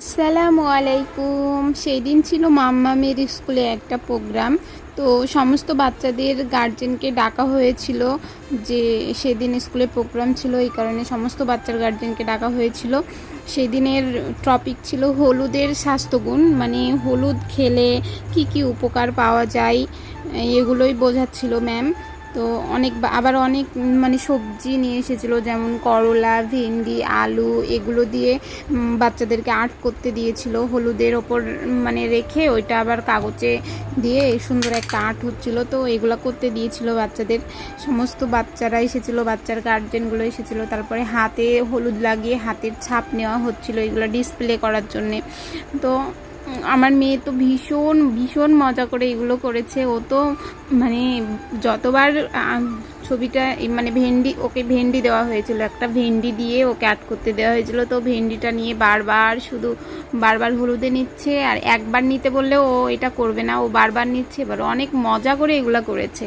আসসালামু আলাইকুম। সেই দিন ছিল মাম্মামের স্কুলে একটা প্রোগ্রাম। তো সমস্ত বাচ্চাদের গার্জেনকে ডাকা হয়েছিল, যে সেদিন স্কুলে প্রোগ্রাম ছিল, এই কারণে সমস্ত বাচ্চার গার্জেনকে ডাকা হয়েছিল। সেই দিনের টপিক ছিল হলুদের স্বাস্থ্যগুণ, মানে হলুদ খেলে কি কি উপকার পাওয়া যায় এগুলোই বোঝাচ্ছিল ম্যাম। তো আবার অনেক মানে সবজি নিয়ে এসেছিলো, যেমন করলা, ভেন্ডি, আলু, এগুলো দিয়ে বাচ্চাদেরকে আর্ট করতে দিয়েছিল হলুদের ওপর, মানে রেখে ওইটা আবার কাগজে দিয়ে সুন্দর একটা আর্ট হচ্ছিলো। তো এগুলো করতে দিয়েছিল বাচ্চাদের। সমস্ত বাচ্চারা এসেছিলো, বাচ্চার গার্জেনগুলো এসেছিলো। তারপরে হাতে হলুদ লাগিয়ে হাতের ছাপ নেওয়া হচ্ছিলো, এগুলো ডিসপ্লে করার জন্যে। তো আমার মেয়ে তো ভীষণ ভীষণ মজা করে এগুলো করেছে। ও তো মানে যতবার ছবিটা মানে ওকে ভেন্ডি দেওয়া হয়েছিল, একটা ভেন্ডি দিয়ে ওকে আর্ট করতে দেওয়া হয়েছিল। তো ভেন্ডিটা নিয়ে বারবার হলুদে নিচ্ছে, আর একবার নিতে বললেও ও এটা করবে না, ও বারবার নিচ্ছে। এবার অনেক মজা করে এগুলো করেছে।